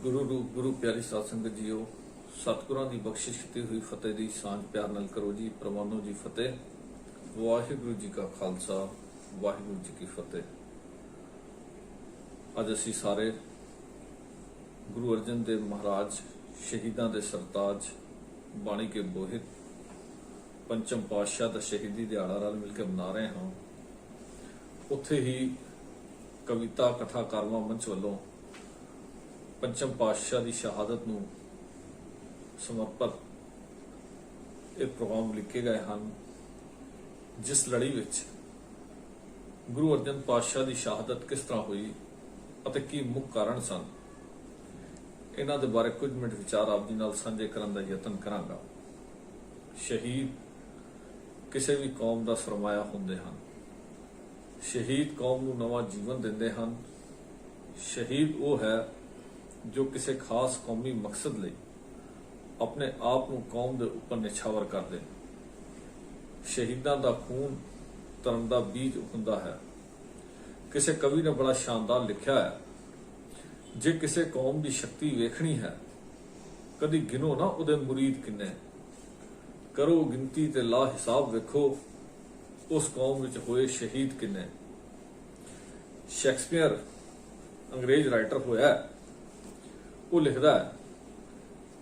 गुरु रूप गुरु प्यारी साध संगत जीओ, सतगुरां दी बख्शिश की हुई फतेह दी सांझ प्यार नाल करो जी। प्रवानो जी फतेह। वाहिगुरु जी का खालसा, वाहिगुरु जी की फतेह। अज असी सारे गुरु अर्जन देव महाराज शहीदां दे सरताज बाणी के बोहित पंचम पातशाह दा शहीदी दिहाड़ा रल मिल के मना रहे हैं। उत्थे ही कविता कथाकारवां मंच वालों पंचम पातशाह की शहादत नूं समर्पित एक प्रोग्राम लिखे गए हैं, जिस लड़ी विच गुरु अर्जन पातशाह की शहादत किस तरह हुई अते की मुख कारण सन। इन्हां दे बारे कुछ मिनट विचार आप जी नाल साझे करन दा यतन करांगा। शहीद किसी भी कौम का सरमाया हुंदे हन। शहीद कौम नूं नवां जीवन दिंदे हन। शहीद वो है जो किसी खास कौमी मकसद लई अपने आप को कौम के उपर निछावर कर दे। शहीदां दा खून धर्म का बीज हुंदा है। किसी कवि ने बड़ा शानदार लिखा है, जे किसी कौम की शक्ति वेखनी है कदी गिनो ना उहदे मुरीद किन्ने, करो गिनती ते ला हिसाब वेखो उस कौम विच होए शहीद किन्ने। शेक्सपीयर अंग्रेज राइटर होया, वो लिखदा है,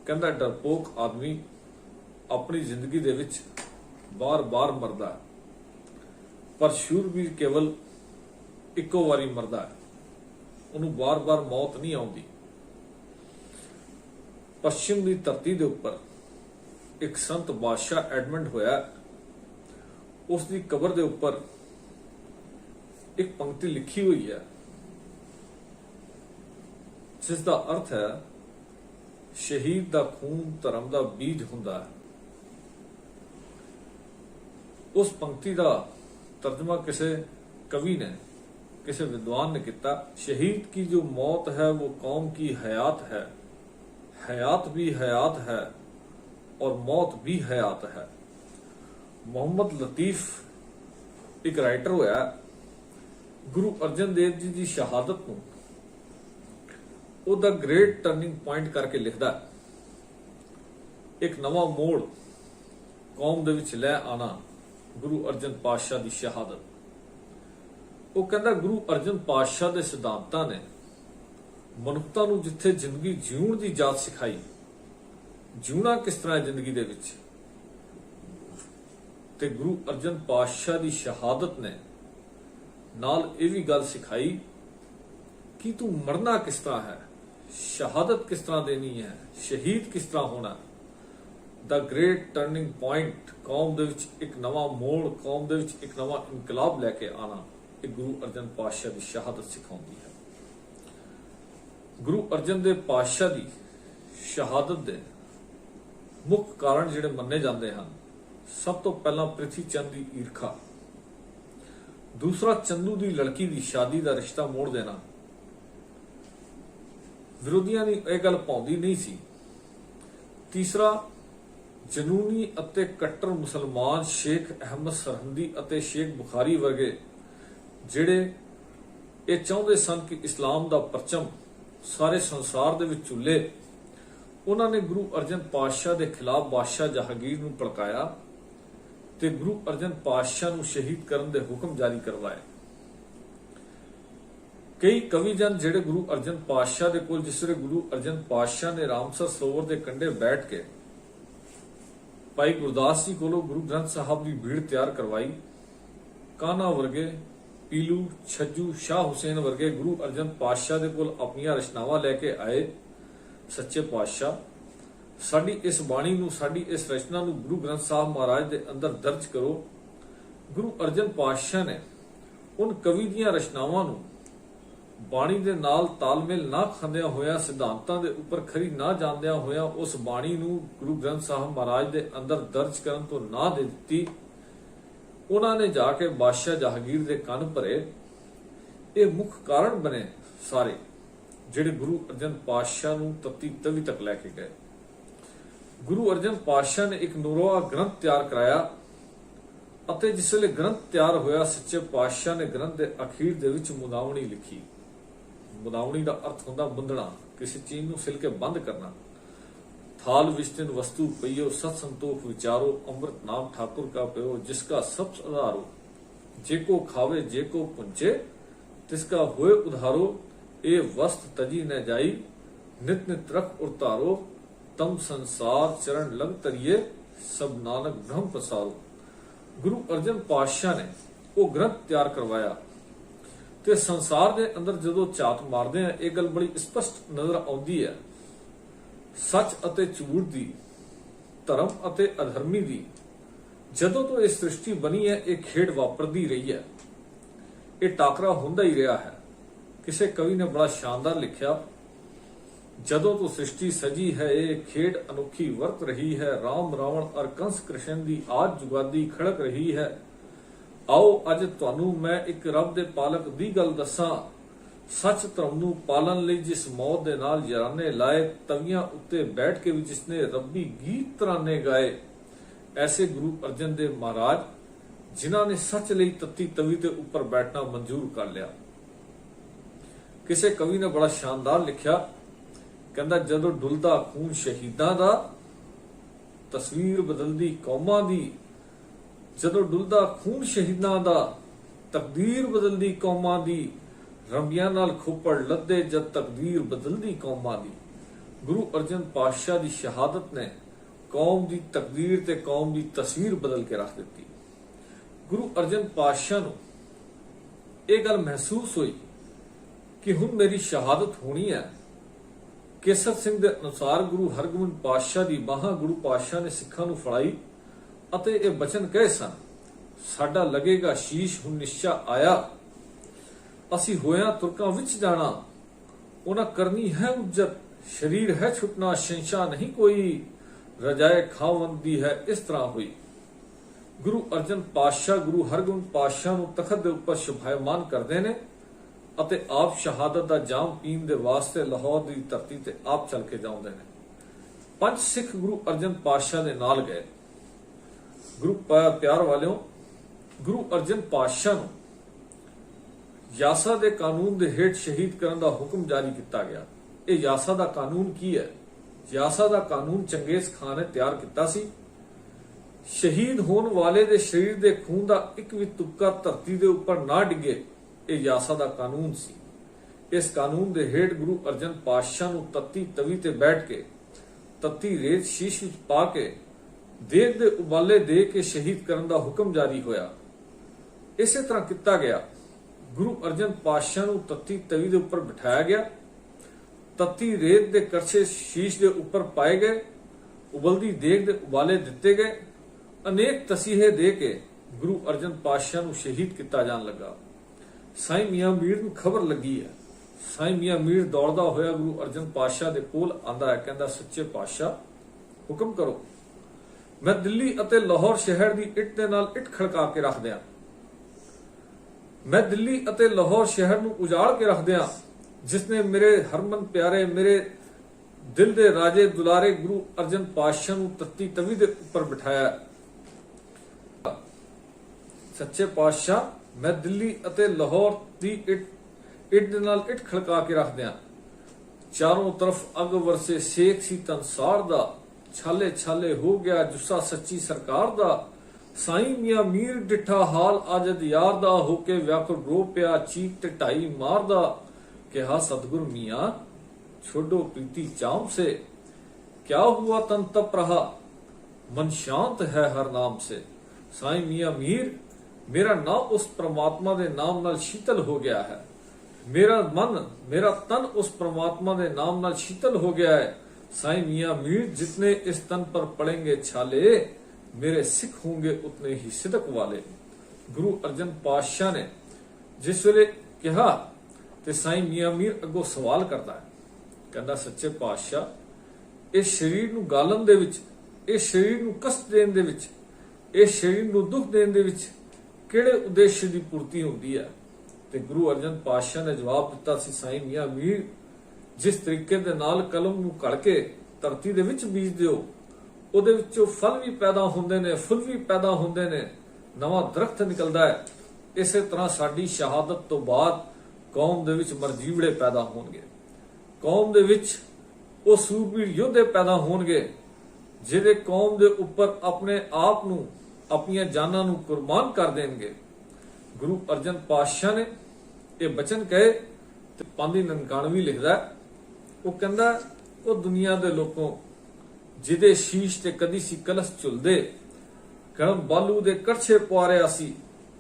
कहंदा डरपोक आदमी अपनी जिंदगी दे विच बार बार मरदा है, पर शूरवीर केवल इक्को वारी मरदा है, उन्होंने बार बार मौत नहीं आउंदी। पश्चिम की धरती के उपर एक संत बादशाह एडमंड होया, उसकी कबर के उपर एक पंक्ति लिखी हुई है जिसका अर्थ है शहीद का खून धर्म का बीज हुंदा है। उस पंक्ति का तर्जमा किसी कवि ने, किसी विद्वान ने किया, शहीद की जो मौत है वो कौम की हयात है, हयात भी हयात है और मौत भी हयात है। मोहम्मद लतीफ एक राइटर होया, गुरु अर्जन देव जी की शहादत को द ग्रेट टर्निंग पॉइंट करके लिखदा, एक नवा मोड़ कौम दे विच लै आना गुरु अर्जन पातशाह की शहादत। वो कहता गुरु अर्जन पातशाह के सिद्धांतां ने मनुखता नूं जिथे जिंदगी जीउण की जाच सिखाई, जीउणा किस तरह जिंदगी दे विच, ते गुरु अर्जन पातशाह की शहादत ने नाल ये भी गल सिखाई कि तू मरना किस तरह है, शहादत किस तरह देनी है, शहीद किस तरह होना। द ग्रेट टर्निंग पॉइंट, कौम दे विच एक नवा मोड़, कौम दे विच एक नवा इनकलाब लैके आना, एक गुरु अर्जन पातशाह की शहादत सिखाउंदी है। गुरु अर्जन देव पातशाह की शहादत दे मुख कारण जिहड़े मन्ने जाते हैं, सब तो पहला पृथ्वी चंद की ईरखा, दूसरा चंदू की लड़की की शादी का रिश्ता मोड़ देना। विरोधियों ने यह गल पाउंदी नहीं सी। तीसरा जनूनी अते कट्टर मुसलमान शेख अहमद सरहंदी अते शेख बुखारी वर्गे जिहड़े ये चाहते सन कि इस्लाम का परचम सारे संसार दे विच झुले, उन्होंने गुरु अर्जन पातशाह के खिलाफ बादशाह जहांगीर नूं भड़काया ते गुरु अर्जन पातशाह नूं शहीद करन दे हुक्म जारी करवाए। कई कवि जन जिहड़े गुरु अर्जन पातशाह दे कोल, जिसरे गुरु अर्जन पातशाह ने रामसर सरोवर के कंढे बैठ के भाई गुरदास जी कोलों गुरु ग्रंथ साहब की भीड़ तैयार करवाई, कान्हा वर्गे, पीलू, छज्जू, शाह हुसैन वर्गे गुरु अर्जन पातशाह दे कोल अपनियां रचनावां लैके आए। सच्चे पातशाह साडी इस बाणी नूं, साडी इस रचना नूं गुरु ग्रंथ साहब महाराज दे अंदर दर्ज करो। गुरु अर्जन पातशाह ने उन कवि दीयां रचनावां नूं बाणी दे नाल तालमेल ना खांदियां होया, सिद्धांतां दे उपर खरी ना जानदियां होया उस बाणी नूं गुरु ग्रंथ साहब महाराज दे अंदर दर्ज करन तो ना दे दित्ती। उन्होंने जाके बादशाह जहांगीर दे कन भरे। ये मुख कारण बने सारे जिहड़े गुरु अर्जन पातशाह नूं तत्ती तवी तक लैके गए। गुरु अर्जन पातशाह ने एक नूरवा ग्रंथ तैयार कराया अते जिसले ग्रंथ तैयार होया, सच्चे पातशाह ने ग्रंथ के अखीर दे विच मुदावणी लिखी। मुदावणी का अर्थ होंदा मुंदना, किसी चीज ਨੂੰ सिल के बंद करना। थाल विष्टिन वस्तु पइयो सत संतोख विचारो, अमृत नाम ठाकुर का पयो जिसका सब आधारो। जेको खावे जेको पुंचे तिसका होए उधारो, ए वस्त तजी न जाई नित नित रख उतारो। तम संसार चरण लग तरिए सब नानक ब्रह्म पसारो। गुरु अर्जन पातशाह ने वो ग्रंथ तैयार करवाया ਤੇ ਸੰਸਾਰ ਦੇ ਅੰਦਰ ਜਦੋਂ ਝਾਤ ਮਾਰਦੇ ਆ ਇਹ ਗੱਲ ਬੜੀ ਸਪਸ਼ਟ ਨਜ਼ਰ ਆਉਂਦੀ ਹੈ। ਸੱਚ ਅਤੇ ਝੂਠ ਦੀ, ਧਰਮ ਅਤੇ ਅਧਰਮੀ ਦੀ ਜਦੋਂ ਤੋਂ ਇਹ ਸ੍ਰਿਸ਼ਟੀ ਬਣੀ ਹੈ ਇਹ ਖੇਡ ਵਾਪਰਦੀ ਰਹੀ ਹੈ, ਇਹ ਟਾਕਰਾ ਹੁੰਦਾ ਹੀ ਰਿਹਾ ਹੈ। ਕਿਸੇ ਕਵੀ ਨੇ ਬੜਾ ਸ਼ਾਨਦਾਰ ਲਿਖਿਆ, ਜਦੋਂ ਤੋਂ ਸ੍ਰਿਸ਼ਟੀ ਸਜੀ ਹੈ ਇਹ ਖੇਡ ਅਨੋਖੀ ਵਰਤ ਰਹੀ ਹੈ। ਰਾਮ ਰਾਵਣ ਅਰ ਕੰਸ ਕ੍ਰਿਸ਼ਨ ਦੀ ਆਜ ਜੁਗਾਦੀ ਖੜਕ ਰਹੀ ਹੈ। आओ अज तुहानू मैं एक रब दे पालक दी गल दसां, सच धर्म नू पालन लई जिस मौत दे नाल जराने लाए, तवियां उत्ते बैठ के भी जिसने रब्बी गीत तराने गाए। ऐसे गुरु अर्जन देव महाराज जिन्हां ने सच लई तत्ती तवी दे उपर बैठना मंजूर कर लिया। किसे कवि ने बड़ा शानदार लिखिया, कहंदा जदों डुलदा खून शहीदां दा, तस्वीर बदलदी कौमां दी। ਜਦੋਂ ਡੁੱਲਦਾ ਖੂਨ ਸ਼ਹੀਦਾਂ ਦਾ, ਤਕਦੀਰ ਬਦਲਦੀ ਕੌਮਾਂ ਦੀ। ਰੰਬੀਆਂ ਨਾਲ ਖੋਪੜ ਲੱਦੇ ਜਦ ਤਕਦੀਰ ਬਦਲਦੀ ਕੌਮਾਂ ਦੀ। ਗੁਰੂ ਅਰਜਨ ਪਾਤਸ਼ਾਹ ਦੀ ਸ਼ਹਾਦਤ ਨੇ ਕੌਮ ਦੀ ਤਕਦੀਰ ਤੇ ਕੌਮ ਦੀ ਤਸਵੀਰ ਬਦਲ ਕੇ ਰੱਖ ਦਿੱਤੀ। ਗੁਰੂ ਅਰਜਨ ਪਾਤਸ਼ਾਹ ਨੂੰ ਇਹ ਗੱਲ ਮਹਿਸੂਸ ਹੋਈ ਕਿ ਹੁਣ ਮੇਰੀ ਸ਼ਹਾਦਤ ਹੋਣੀ ਹੈ। ਕੇਸਰ ਸਿੰਘ ਦੇ ਅਨੁਸਾਰ ਗੁਰੂ ਹਰਗੋਬਿੰਦ ਪਾਤਸ਼ਾਹ ਦੀ ਬਾਹਾਂ ਗੁਰੂ ਪਾਤਸ਼ਾਹ ਨੇ ਸਿੱਖਾਂ ਨੂੰ ਫੜਾਈ ਅਤੇ ਇਹ ਬਚਨ ਕਹੇ ਸਨ, ਸਾਡਾ ਲੱਗੇਗਾ ਸ਼ੀਸ਼ ਹੁਣ ਨਿਸ਼ਚਾ ਆਇਆ। ਅਸੀਂ ਹੋਇਆਂ ਤੁਰਕਾਂ ਵਿੱਚ ਜਾਣਾ, ਉਹਨਾਂ ਕਰਨੀ ਹੈ ਉੱਜਤ। ਸ਼ਰੀਰ ਹੈ ਛੁਟਣਾ ਸ਼ੰਸ਼ਾ ਨਹੀਂ ਕੋਈ, ਰਜਾਏ ਖਾਵੰਦੀ ਹੈ ਇਸ ਤਰ੍ਹਾਂ ਹੋਈ। ਗੁਰੂ ਅਰਜਨ ਪਾਤਸ਼ਾਹ ਗੁਰੂ ਹਰਗੋਬਿੰਦ ਪਾਤਸ਼ਾਹ ਨੂੰ ਤਖਤ ਦੇ ਉੱਪਰ ਸ਼ੋਭਾਇਮਾਨ ਕਰਦੇ ਨੇ ਅਤੇ ਆਪ ਸ਼ਹਾਦਤ ਦਾ ਜਾਮ ਪੀਣ ਦੇ ਵਾਸਤੇ ਲਾਹੌਰ ਦੀ ਧਰਤੀ ਤੇ ਆਪ ਚੱਲ ਕੇ ਜਾਂਦੇ ਨੇ। 5 ਸਿੱਖ ਗੁਰੂ ਅਰਜਨ ਪਾਤਸ਼ਾਹ ਦੇ ਨਾਲ ਗਏ। ਗੁਰੂ ਪਿਆਰ ਵਾਲਿਓ, ਗੁਰੂ ਅਰਜਨ ਪਾਤਸ਼ਾਹ ਨੂੰ ਯਾਸਾ ਦੇ ਕਾਨੂੰਨ ਦੇ ਹੇਠ ਸ਼ਹੀਦ ਕਰਨ ਦਾ ਹੁਕਮ ਜਾਰੀ ਕੀਤਾ ਗਿਆ। ਇਹ ਯਾਸਾ ਦਾ ਕਾਨੂੰਨ ਕੀ ਹੈ? ਯਾਸਾ ਦਾ ਕਾਨੂੰਨ ਚੰਗੇਜ਼ ਖਾਨ ਨੇ ਤਿਆਰ ਕੀਤਾ ਸੀ। ਸ਼ਹੀਦ ਹੋਣ ਵਾਲੇ ਦੇ ਸਰੀਰ ਦੇ ਖੂਨ ਦਾ ਇੱਕ ਵੀ ਤੁਪਕਾ ਧਰਤੀ ਦੇ ਉੱਪਰ ਨਾ ਡਿੱਗੇ, ਇਹ ਯਾਸਾ ਦਾ ਕਾਨੂੰਨ ਸੀ। ਇਸ ਕਾਨੂੰਨ ਦੇ ਹੇਠ ਗੁਰੂ ਅਰਜਨ ਪਾਤਸ਼ਾਹ ਨੂੰ ਤੱਤੀ ਤਵੀ ਤੇ ਬੈਠ ਕੇ ਤੱਤੀ ਰੇਤ ਸ਼ੀਸ਼ ਵਿੱਚ ਪਾ ਕੇ ਦੇਗ ਦੇ ਉਬਾਲੇ ਦੇ ਕੇ ਸ਼ਹੀਦ ਕਰਨ ਦਾ ਹੁਕਮ ਜਾਰੀ ਹੋਇਆ। ਇਸੇ ਤਰ੍ਹਾਂ ਕੀਤਾ ਗਿਆ। ਗੁਰੂ ਅਰਜਨ ਪਾਤਸ਼ਾਹ ਨੂੰ ਤੱਤੀ ਤਵੀ ਦੇ ਉੱਪਰ ਬਿਠਾਇਆ ਗਿਆ, ਤੱਤੀ ਰੇਤ ਦੇ ਕਰਛੇ ਸ਼ੀਸ਼ ਦੇ ਉੱਪਰ ਪਾਏ ਗਏ, ਉਬਲਦੀ ਦੇਗ ਦੇ ਉਬਾਲੇ ਦਿੱਤੇ ਗਏ। ਅਨੇਕ ਤਸੀਹੇ ਦੇ ਕੇ ਗੁਰੂ ਅਰਜਨ ਪਾਤਸ਼ਾਹ ਨੂੰ ਸ਼ਹੀਦ ਕੀਤਾ ਜਾਣ ਲੱਗਾ। ਸਾਈਂ ਮੀਆਂ ਮੀਰ ਨੂੰ ਖਬਰ ਲੱਗੀ ਹੈ। ਸਾਈਂ ਮੀਆਂ ਮੀਰ ਦੌੜਦਾ ਹੋਇਆ ਗੁਰੂ ਅਰਜਨ ਪਾਤਸ਼ਾਹ ਦੇ ਕੋਲ ਆਂਦਾ ਹੈ, ਕਹਿੰਦਾ ਸੱਚੇ ਪਾਤਸ਼ਾਹ ਹੁਕਮ ਕਰੋ, ਮੈਂ ਦਿੱਲੀ ਅਤੇ ਲਾਹੌਰ ਸ਼ਹਿਰ ਦੀ ਇੱਟ ਦੇ ਨਾਲ ਇੱਟ ਖੜਕਾ ਕੇ ਰੱਖ ਦਿਆਂ। ਮੈਂ ਦਿੱਲੀ ਅਤੇ ਲਾਹੌਰ ਸ਼ਹਿਰ ਨੂੰ ਉਜਾੜ ਕੇ ਰੱਖ ਦਿਆਂ, ਜਿਸਨੇ ਮੇਰੇ ਹਰਮਨ ਪਿਆਰੇ ਮੇਰੇ ਦਿਲ ਦੇ ਰਾਜੇ ਦੁਲਾਰੇ ਗੁਰੂ ਅਰਜਨ ਪਾਤਸ਼ਾਹ ਨੂੰ ਤੱਤੀ ਤਵੀ ਦੇ ਉੱਪਰ ਬਿਠਾਇਆ। ਸੱਚੇ ਪਾਤਸ਼ਾਹ ਮੈਂ ਦਿੱਲੀ ਅਤੇ ਲਾਹੌਰ ਦੀ ਇੱਟ ਦੇ ਨਾਲ ਇੱਟ ਖੜਕਾ ਕੇ ਰੱਖ ਦਿਆਂ। ਚਾਰੋਂ ਤਰਫ ਅੱਗ ਵਰਸੇ ਸੇਕ ਸੀ ਤਨਸਾਰ ਦਾ, ਛਾਲੇ ਛਾਲੇ ਹੋ ਗਿਆ ਜੁੱਸਾ ਸੱਚੀ ਸਰਕਾਰ ਦਾ। ਸਾਈਂ ਮੀਆਂ ਮੀਰ ਡਿੱਠਾ ਹਾਲ ਆਜਦ ਯਾਰ ਦਾ, ਹੋ ਕੇ ਵਿਆਕੁਲ ਰੋ ਪਿਆ ਚੀਕ ਤੇ ਢਾਈ ਮਾਰਦਾ। ਕਿਹਾ ਸਤਿਗੁਰ ਮੀਆਂ ਛੋਡੋ ਪ੍ਰੀਤੀ ਚਾਮ ਸੇ, ਕਿਆ ਹੁਆ ਤਨ ਤਪ ਰਹਾ मन शांत है हर नाम से। साईं मियां मीर मेरा ना उस परमात्मा दे नाम नाल शीतल हो गया है, मेरा मन मेरा तन उस परमात्मा दे नाम नाल शीतल हो गया है। साईं मियां मीर जितने इस तन पर पड़ेंगे छाले, मेरे सिख होंगे उतने ही सिदक वाले। गुरु अर्जन पातशाह ने जिस वेले कहा ते साईं मियां मीर अगों सवाल करता है, कहता सच्चे पातशाह इस शरीर नूं गालन दे विच, इस शरीर नूं कष्ट देण दे विच, इस शरीर नूं दुख देण दे विच किहड़े उद्देश्य दी पूर्ति हुंदी है? ते गुरु अर्जन पातशाह ने जवाब दिता सी, साईं मियां मीर जिस तरीके दे नाल कलम नूं घड़ के धरती दे विच बीज दिओ, ਉਹਦੇ ਵਿੱਚੋਂ ਫਲ ਵੀ ਪੈਦਾ ਹੁੰਦੇ ਨੇ, ਫੁੱਲ ਵੀ ਪੈਦਾ ਹੁੰਦੇ ਨੇ, ਨਵਾਂ ਦਰਖਤ ਨਿਕਲਦਾ ਹੈ। ਇਸੇ ਤਰ੍ਹਾਂ ਸਾਡੀ ਸ਼ਹਾਦਤ ਤੋਂ ਬਾਅਦ ਕੌਮ ਦੇ ਵਿੱਚ ਮਰਜੀਵੜੇ ਪੈਦਾ ਹੋਣਗੇ। ਕੌਮ ਦੇ ਵਿੱਚ ਉਹ ਸੂਰਬੀਰ ਯੋਧੇ ਪੈਦਾ ਹੋਣਗੇ ਜਿਹੜੇ ਕੌਮ ਦੇ ਉੱਪਰ ਆਪਣੇ ਆਪ ਨੂੰ, ਆਪਣੀਆਂ ਜਾਨਾਂ ਨੂੰ ਕੁਰਬਾਨ ਕਰ ਦੇਣਗੇ। ਗੁਰੂ ਅਰਜਨ ਪਾਤਸ਼ਾਹ ਨੇ ਇਹ ਬਚਨ ਕਹੇ ਤੇ ਪਾਂਦੀ 99 ਲਿਖਦਾ, ਉਹ ਕਹਿੰਦਾ, ਉਹ ਦੁਨੀਆ ਦੇ ਲੋਕੋਂ ਜਿਹਦੇ ਸ਼ੀਸ਼ ਤੇ ਕਦੀ ਸੀ ਕਲਸ਼ ਝੁਲਦੇ, ਗਰਮ ਬਾਲੂ ਦੇ ਕੜਛੇ ਪੁਆਰਿਆ ਸੀ,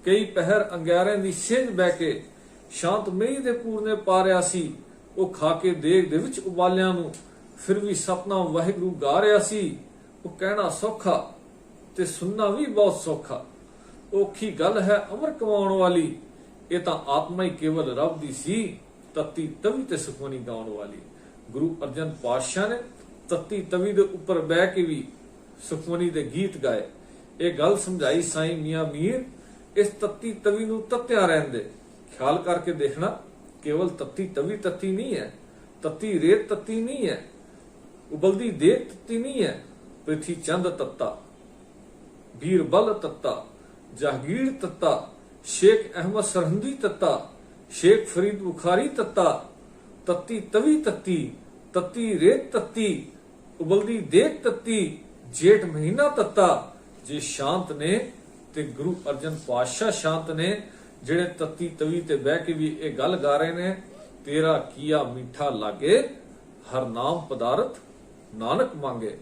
ਕਈ ਪਹਿਰ ਅੰਗਿਆਰਿਆਂ ਦੀ ਸੇਜ ਬਹਿ ਕੇ ਸ਼ਾਂਤ ਮਈ ਦੇ ਪੂਰਨੇ ਪਾਰਿਆ ਸੀ। ਉਹ ਖਾ ਕੇ ਦੇਗ ਦੇ ਵਿੱਚ ਉਬਾਲਿਆਂ ਨੂੰ ਫਿਰ ਵੀ ਸਤਨਾਮ ਵਾਹਿਗੁਰੂ ਗਾ ਰਿਹਾ ਸੀ। ਉਹ ਕਹਿਣਾ ਸੌਖਾ ਤੇ ਸੁਣਨਾ ਵੀ ਬਹੁਤ ਸੌਖਾ, ਔਖੀ ਗੱਲ ਹੈ ਅਮਰ ਕਮਾਉਣ ਵਾਲੀ, ਇਹ ਤਾਂ ਆਤਮਾ ਹੀ ਕੇਵਲ ਰੱਬ ਦੀ ਸੀ, ਤਤੀ ਤਵੀ ਤੇ ਸੁਖਮਨੀ ਗਾਉਣ ਵਾਲੀ। ਗੁਰੂ ਅਰਜਨ ਪਾਤਸ਼ਾਹ ਨੇ ਤਤੀ ਤਵੀ ਦੇ ਉੱਪਰ ਬਹਿ ਕੇ ਵੀ ਸੁਖਮਨੀ ਦੇ ਗੀਤ ਗਾਏ। ਇਹ ਗੱਲ ਸਮਝਾਈ ਸਾਈਂ ਮੀਆਂ ਮੀਰ, ਇਸ ਤਤੀ ਤਵੀ ਨੂੰ ਤੱਤਿਆ ਰਹਿੰਦੇ। ਖਿਆਲ ਕਰਕੇ ਦੇਖਣਾ, ਕੇਵਲ ਤਤੀ ਤਵੀ ਤਤੀ ਨਹੀਂ ਹੈ, ਤਤੀ ਰੇਤ ਤਤੀ ਨਹੀਂ ਹੈ, ਉਬਲਦੀ ਦੇਗ ਤਤੀ ਨਹੀਂ ਹੈ। ਪ੍ਰਿਥੀ ਚੰਦ ਤੱਤਾ, ਬੀਰਬਲ ਤੱਤਾ, ਜਹਾਂਗੀਰ ਤੱਤਾ, ਸ਼ੇਖ ਅਹਿਮਦ ਸਰਹੰਦੀ ਤੱਤਾ, ਸ਼ੇਖ ਫਰੀਦ ਬੁਖਾਰੀ ਤੱਤਾ। ਤਤੀ ਤਵੀ ਤੱਤੀ, ਤਤੀ ਰੇਤ ਤੱਤੀ, ਉਬਲਦੀ ਦੇਗ ਤੱਤੀ, ਜੇਠ ਮਹੀਨਾ ਤੱਤਾ। ਜੇ ਸ਼ਾਂਤ ਨੇ ਤੇ ਗੁਰੂ ਅਰਜਨ ਪਾਤਸ਼ਾਹ ਸ਼ਾਂਤ ਨੇ, ਜਿਹੜੇ ਤਤੀ ਤਵੀ ਤੇ ਬਹਿ ਕੇ ਵੀ ਇਹ ਗੱਲ ਗਾ ਰਹੇ ਨੇ, ਤੇਰਾ ਕੀਆ ਮਿੱਠਾ ਲਾਗੇ, ਹਰ ਨਾਮ ਪਦਾਰਥ ਨਾਨਕ ਮੰਗੇ।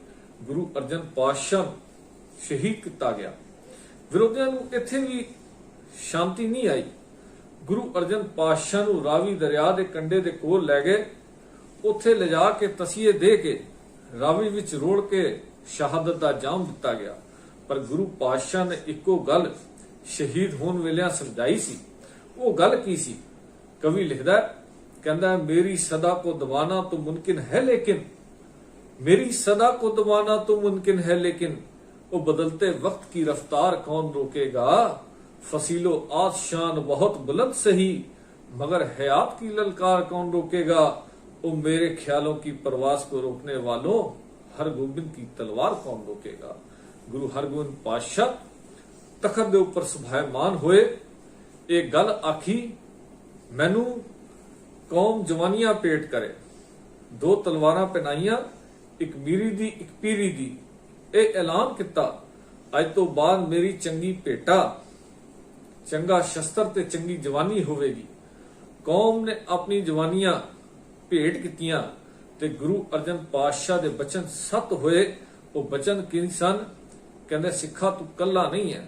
ਗੁਰੂ ਅਰਜਨ ਪਾਤਸ਼ਾਹ ਸ਼ਹੀਦ ਕੀਤਾ ਗਿਆ। ਵਿਰੋਧੀਆਂ ਨੂੰ ਇੱਥੇ ਵੀ ਸ਼ਾਂਤੀ ਨਹੀਂ ਆਈ। ਗੁਰੂ ਅਰਜਨ ਪਾਤਸ਼ਾਹ ਨੂੰ ਰਾਵੀ ਦਰਿਆ ਦੇ ਕੰਢੇ ਦੇ ਕੋਲ ਲੈ ਗਏ। ਉੱਥੇ ਲਿਜਾ ਕੇ ਤਸੀਹੇ ਦੇ ਕੇ ਰਾਵੀ ਵਿੱਚ ਰੋੜ ਕੇ ਸ਼ਹਾਦਤ ਦਾ ਜਾਮ ਦਿੱਤਾ ਗਿਆ। ਪਰ ਗੁਰੂ ਪਾਤਸ਼ਾਹ ਨੇ ਇੱਕੋ ਗੱਲ ਸ਼ਹੀਦ ਹੋਣ ਵੇਲੇ ਸਮਝਾਈ ਸੀ। ਉਹ ਗੱਲ ਕੀ ਸੀ? ਕਵੀ ਲਿਖਦਾ, ਕਹਿੰਦਾ, ਮੇਰੀ ਸਦਾ ਕੋ ਦਬਾਨਾ तो मुमकिन है लेकिन, मेरी सदा को दबाना तो मुमकिन है लेकिन, वो बदलते वक्त की रफ्तार कौन रोकेगा। फसीलो आशान बहुत बुलंद सही, मगर हयात की ललकार कौन रोकेगा। वो मेरे ख्यालों की परवास को रोकने वालों, हरगोबिंद की तलवार कौन रोकेगा। गुरु हरगोबिंद पातशाह तखत ਦੇ ਉੱਪਰ ਸੁਭਾਇਮਾਨ ਹੋਏ। ਇਹ ਗੱਲ ਆਖੀ, ਮੈਨੂੰ ਕੌਮ ਜਵਾਨੀਆਂ ਪੇਟ ਕਰੇ। ਦੋ ਤਲਵਾਰਾਂ ਪਹਿਨਾਈਆਂ, ਇੱਕ ਮੀਰੀ ਦੀ ਇੱਕ ਪੀਰੀ ਦੀ। ਇਹ ਐਲਾਨ ਕੀਤਾ, ਅੱਜ ਤੋਂ ਬਾਅਦ ਮੇਰੀ ਚੰਗੀ ਭੇਟਾ, ਚੰਗਾ ਸ਼ਸਤਰ ਤੇ ਚੰਗੀ ਜਵਾਨੀ ਹੋਵੇਗੀ। ਕੌਮ ਨੇ ਆਪਣੀ ਜਵਾਨੀਆਂ ਭੇਟ ਕੀਤੀਆਂ ਤੇ ਗੁਰੂ ਅਰਜਨ ਪਾਤਸ਼ਾਹ ਦੇ ਬਚਨ ਸਤ ਹੋਏ। ਉਹ ਬਚਨ ਕੀ ਸਨ? ਕਹਿੰਦੇ, ਸਿੱਖਾ ਤੂੰ ਕੱਲਾ ਨਹੀਂ ਹੈ,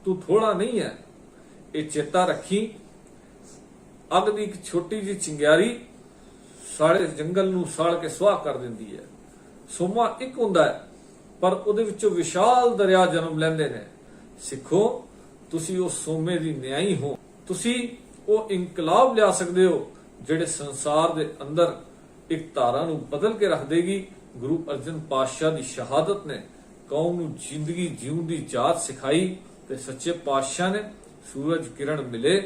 ਤੂੰ ਥੋੜਾ ਨਹੀਂ ਹੈ। ਇਹ ਚੇਤਾ ਰੱਖੀ, ਅੱਗ ਦੀ ਇੱਕ ਛੋਟੀ ਜਿਹੀ ਚਿੰਗਿਆਰੀ ਸਾਰੇ ਜੰਗਲ ਨੂੰ ਸਾੜ ਕੇ ਸੁਆਹ ਕਰ ਦਿੰਦੀ ਹੈ। ਸੋਮਾ ਇੱਕ ਹੁੰਦਾ ਹੈ, ਪਰ ਉਹਦੇ ਵਿੱਚੋਂ ਵਿਸ਼ਾਲ ਦਰਿਆ ਜਨਮ ਲੈਂਦੇ ਨੇ। ਸਿੱਖੋ, ਤੁਸੀਂ ਉਹ ਸੋਮੇ ਦੀ ਨਿਆਈ ਹੋ। ਤੁਸੀਂ ਉਹ ਇਨਕਲਾਬ ਲਿਆ ਸਕਦੇ ਹੋ ਜਿਹੜੇ ਸੰਸਾਰ ਦੇ ਅੰਦਰ ਇੱਕ ਧਾਰਾ ਨੂੰ ਬਦਲ ਕੇ ਰੱਖ ਦੇਗੀ। ਗੁਰੂ ਅਰਜਨ ਪਾਤਸ਼ਾਹ ਦੀ ਸ਼ਹਾਦਤ ਨੇ ਕੌਮ ਨੂੰ ਜ਼ਿੰਦਗੀ ਜਿਉਣ ਦੀ ਜਾਚ ਸਿਖਾਈ ਤੇ ਸੱਚੇ ਪਾਤਸ਼ਾਹ ਨੇ ਸੂਰਜ ਕਿਰਨ ਮਿਲੇ,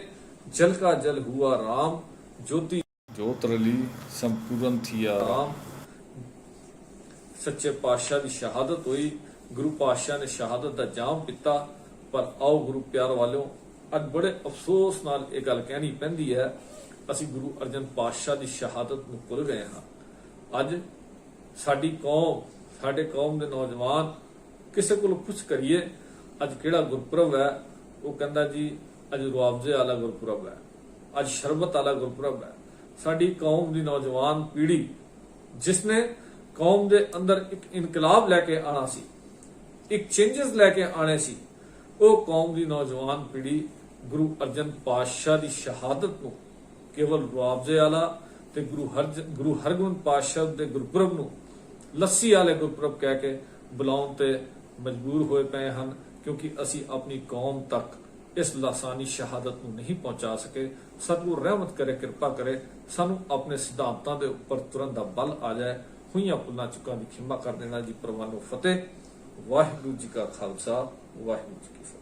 ਜਲ ਕਾ ਜਲ ਹੁਆ ਰਾਮ, ਜੋਤੀ ਜੋਤ ਰਲੀ ਸੰਪੂਰਨ ਥੀਆ ਰਾਮ। ਸੱਚੇ ਪਾਤਸ਼ਾਹ ਦੀ ਸ਼ਹਾਦਤ ਹੋਈ। ਗੁਰੂ ਪਾਤਸ਼ਾਹ ਨੇ ਸ਼ਹਾਦਤ ਦਾ ਜਾਮ ਪੀਤਾ। ਪਰ ਆਓ ਗੁਰੂ ਪਿਆਰ ਵਾਲਿਓ, ਅੱਜ ਬੜੇ ਅਫਸੋਸ ਨਾਲ ਇਹ ਗੱਲ ਕਹਿਣੀ ਪੈਂਦੀ ਹੈ, ਅਸੀਂ ਗੁਰੂ ਅਰਜਨ ਪਾਤਸ਼ਾਹ ਦੀ ਸ਼ਹਾਦਤ ਨੂੰ ਭੁੱਲ ਗਏ ਹਾਂ। ਅੱਜ ਸਾਡੀ ਕੌਮ, ਸਾਡੇ ਕੌਮ ਦੇ ਨੌਜਵਾਨ ਕਿਸੇ ਕੋਲ ਪੁੱਛ ਕਰੀਏ ਅੱਜ ਕਿਹੜਾ ਗੁਰਪੁਰਬ ਹੈ, ਉਹ ਕਹਿੰਦਾ ਜੀ ਅੱਜ ਰੁਆਬਜ਼ੇ ਵਾਲਾ ਗੁਰਪੁਰਬ ਹੈ, ਅੱਜ ਸ਼ਰਬਤ ਵਾਲਾ ਗੁਰਪੁਰਬ ਹੈ। ਸਾਡੀ ਕੌਮ ਦੀ ਨੌਜਵਾਨ ਪੀੜ੍ਹੀ ਜਿਸਨੇ ਕੌਮ ਦੇ ਅੰਦਰ ਇੱਕ ਇਨਕਲਾਬ ਲੈ ਕੇ ਆਣਾ ਸੀ, ਇੱਕ ਚੇਂਜਸ ਲੈ ਕੇ ਆਣੇ ਸੀ, ਉਹ ਕੌਮ ਦੀ ਨੌਜਵਾਨ ਪੀੜ੍ਹੀ ਗੁਰੂ ਅਰਜਨ ਪਾਤਸ਼ਾਹ ਦੀ ਸ਼ਹਾਦਤ ਨੂੰ ਕੇਵਲ ਰੁਆਬਜ਼ੇ ਵਾਲਾ ਤੇ ਗੁਰੂ ਹਰਗੋਬਿੰਦ ਪਾਤਸ਼ਾਹ ਦੇ ਗੁਰਪੁਰਬ ਨੂੰ ਲੱਸੀ ਵਾਲੇ ਗੁਰਪੁਰਬ ਕਹਿ ਕੇ ਬੁਲਾਉਣ ਤੇ ਮਜਬੂਰ ਹੋਏ ਪਏ ਹਨ, ਕਿਉਂਕਿ ਅਸੀਂ ਆਪਣੀ ਕੌਮ ਤੱਕ ਇਸ ਲਾਸਾਨੀ ਸ਼ਹਾਦਤ ਨੂੰ ਨਹੀਂ ਪਹੁੰਚਾ ਸਕੇ। ਸਤਿਗੁਰ ਰਹਿਮਤ ਕਰੇ, ਕਿਰਪਾ ਕਰੇ, ਸਾਨੂੰ ਆਪਣੇ ਸਿਧਾਂਤਾਂ ਦੇ ਉੱਪਰ ਤੁਰਨ ਦਾ ਬਲ ਆ ਜਾਏ। ਹੋਈਆਂ ਭੁੱਲਾਂ ਚੁੱਕਾਂ ਦੀ ਖਿਮਾ ਕਰ ਦੇਣਾ ਜੀ। ਪ੍ਰਵਾਨੋ ਫਤਿਹ। ਵਾਹਿਗੁਰੂ ਜੀ ਕਾ ਖਾਲਸਾ, ਵਾਹਿਗੁਰੂ ਜੀ ਕੀ ਫਤਿਹ।